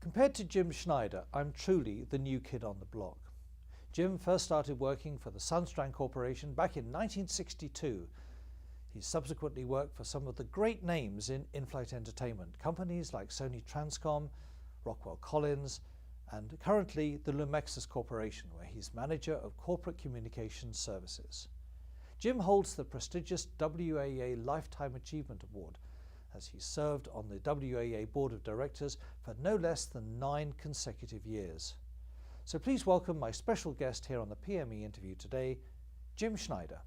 Compared to Jim Snyder, I'm truly the new kid on the block. Jim first started working for the Sundstrand Corporation back in 1962. He subsequently worked for some of the great names in in-flight entertainment, companies like Sony Trans Com, Rockwell Collins, and currently the Lumexis Corporation, where he's manager of corporate communications services. Jim holds the prestigious WAEA Lifetime Achievement Award, as he served on the WAEA Board of Directors for no less than 9 consecutive years. So please welcome my special guest here on the PME interview today, Jim Snyder.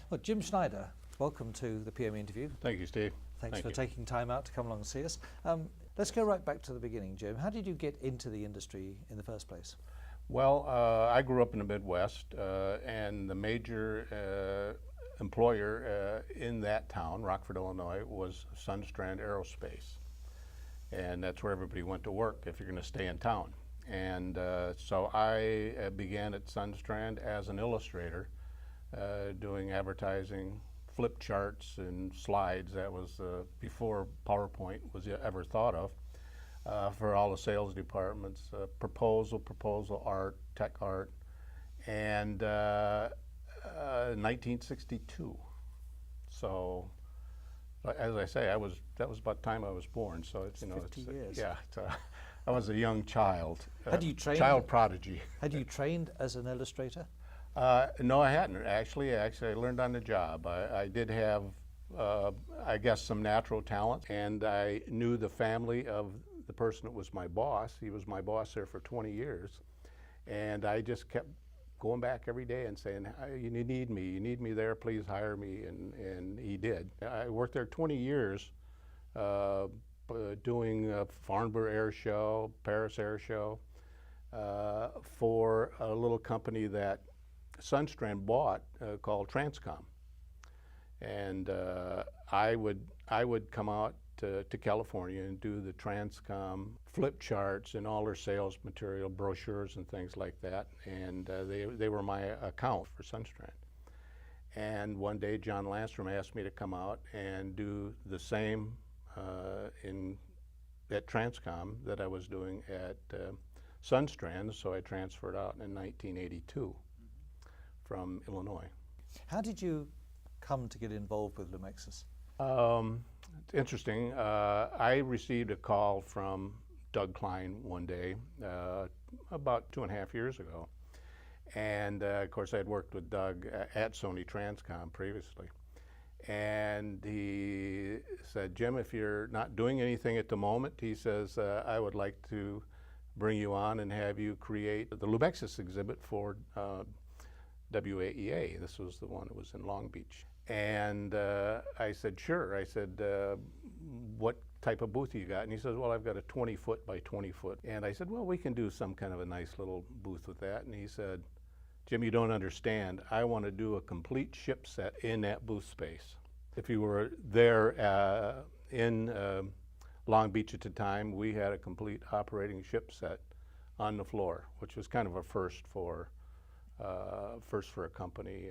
Well, Jim Snyder, welcome to the PME interview. Thank you, Steve. Thanks for taking time out to come along and see us. Let's go right back to the beginning, Jim. How did you get into the industry in the first place? Well, I grew up in the Midwest, and the major employer in that town, Rockford, Illinois, was Sundstrand Aerospace. And that's where everybody went to work if you're going to stay in town. And so I began at Sundstrand as an illustrator, doing advertising, flip charts and slides. That was before PowerPoint was ever thought of, for all the sales departments, proposal art, tech art, and 1962. So, as I say, that was about the time I was born. So it's 50 years. Yeah, I was a young child. Had you trained? Child prodigy. Had you trained as an illustrator? No, I hadn't. Actually, I learned on the job. I did have, I guess, some natural talent, and I knew the family of the person that was my boss. He was my boss there for 20 years, and I just kept going back every day and saying, you need me there, please hire me, and he did. I worked there 20 years doing Farnborough Air Show, Paris Air Show, for a little company that Sundstrand bought called Trans Com, and I would come out to California and do the Trans Com flip charts and all their sales material, brochures and things like that, and they were my account for Sundstrand. And one day John Landstrom asked me to come out and do the same at Trans Com that I was doing at Sundstrand, so I transferred out in 1982. From Illinois. How did you come to get involved with Lumexis? It's interesting. I received a call from Doug Klein one day about 2.5 years ago. And of course, I'd worked with Doug at Sony Trans Com previously. And he said, Jim, if you're not doing anything at the moment, he says, I would like to bring you on and have you create the Lumexis exhibit for WAEA. This was the one that was in Long Beach. And I said, sure. I said, what type of booth you got? And he says, well, I've got a 20-foot by 20-foot. And I said, well, we can do some kind of a nice little booth with that. And he said, Jim, you don't understand. I want to do a complete ship set in that booth space. If you were there in Long Beach at the time, we had a complete operating ship set on the floor, which was kind of a first for a company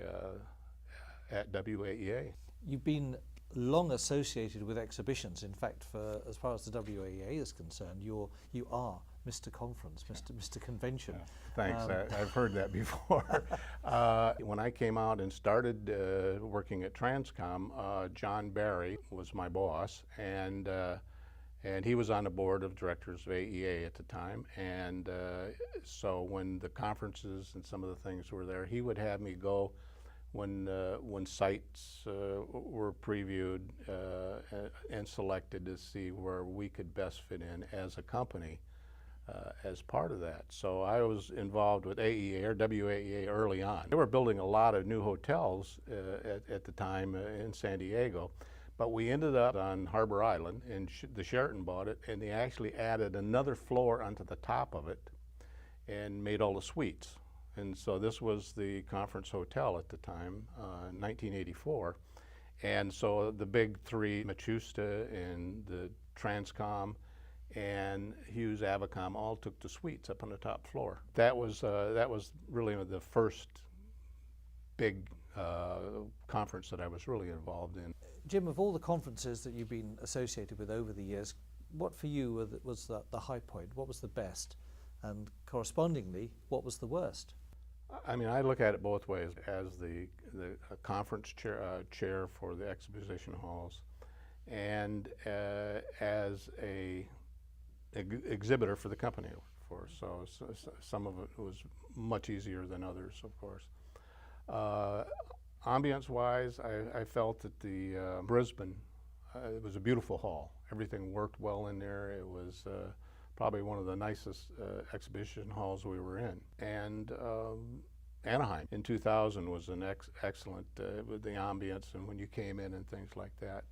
at WAEA. You've been long associated with exhibitions. In fact, as far as the WAEA is concerned, you are Mr. Conference, Mr. Convention. Yeah, thanks. I've heard that before. When I came out and started working at Trans Com, John Barry was my boss, and he was on the board of directors of AEA at the time. And so when the conferences and some of the things were there, he would have me go when sites were previewed and selected to see where we could best fit in as a company as part of that. So I was involved with AEA or WAEA early on. They were building a lot of new hotels at the time in San Diego. But we ended up on Harbor Island, and the Sheraton bought it, and they actually added another floor onto the top of it and made all the suites. And so this was the conference hotel at the time, 1984. And so the big three, Machusta and the Transcom and Hughes Avicom, all took the suites up on the top floor. That was really the first big conference that I was really involved in. Jim, of all the conferences that you've been associated with over the years, what for you was the high point? What was the best? And correspondingly, what was the worst? I mean, I look at it both ways. As the conference chair for the exposition halls, and as a exhibitor for the company I worked for. So some of it was much easier than others, of course. Ambience-wise, I felt that the Brisbane, it was a beautiful hall. Everything worked well in there. It was probably one of the nicest exhibition halls we were in. And Anaheim in 2000 was an excellent with the ambience and when you came in and things like that.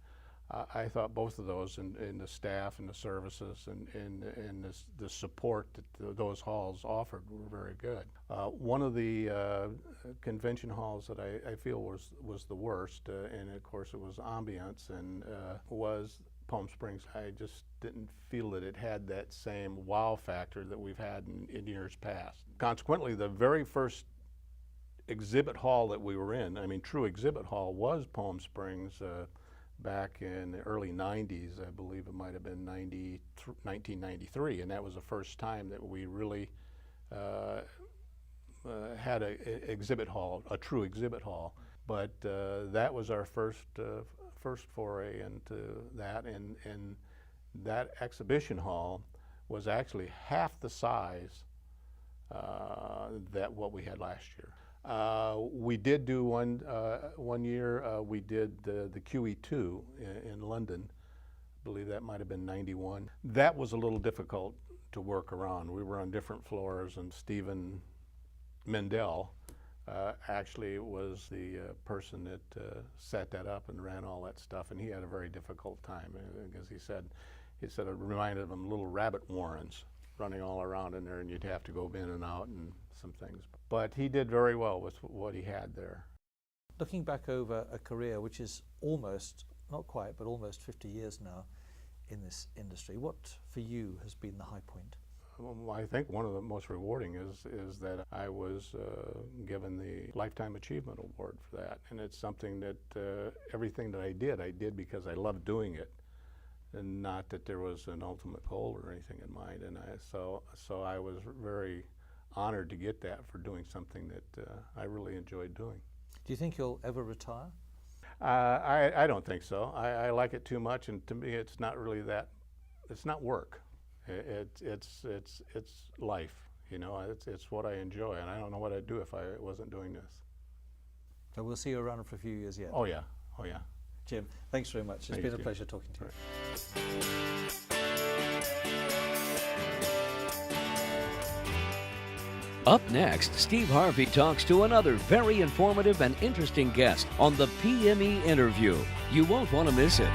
I thought both of those in the staff and the services and the support that those halls offered were very good. One of the convention halls that I feel was the worst, and of course it was ambience, and was Palm Springs. I just didn't feel that it had that same wow factor that we've had in years past. Consequently, the very first exhibit hall that we were in, I mean true exhibit hall, was Palm Springs back in the early 90s. I believe it might have been 1993, and that was the first time that we really had an exhibit hall, a true exhibit hall. But that was our first foray into that, and that exhibition hall was actually half the size that what we had last year. We did do one year, we did the QE2 in London. I believe that might have been 91. That was a little difficult to work around. We were on different floors, and Stephen Mendel actually was the person that set that up and ran all that stuff, and he had a very difficult time because he said it reminded him of little rabbit warrens running all around in there, and you'd have to go in and out and some things. But he did very well with what he had there. Looking back over a career which is almost, not quite, but almost 50 years now in this industry, what for you has been the high point? Well, I think one of the most rewarding is that I was given the Lifetime Achievement Award for that. And it's something that everything that I did because I loved doing it, and not that there was an ultimate goal or anything in mind. And so I was very honored to get that for doing something that I really enjoyed doing. Do you think you'll ever retire? I don't think so. I like it too much, and to me it's not really that, it's not work. It's life, you know. It's what I enjoy, and I don't know what I'd do if I wasn't doing this. So we'll see you around for a few years yet. Oh yeah, oh yeah. Jim, thanks very much. It's been a pleasure talking to you. Up next, Steve Harvey talks to another very informative and interesting guest on the PME Interview. You won't want to miss it.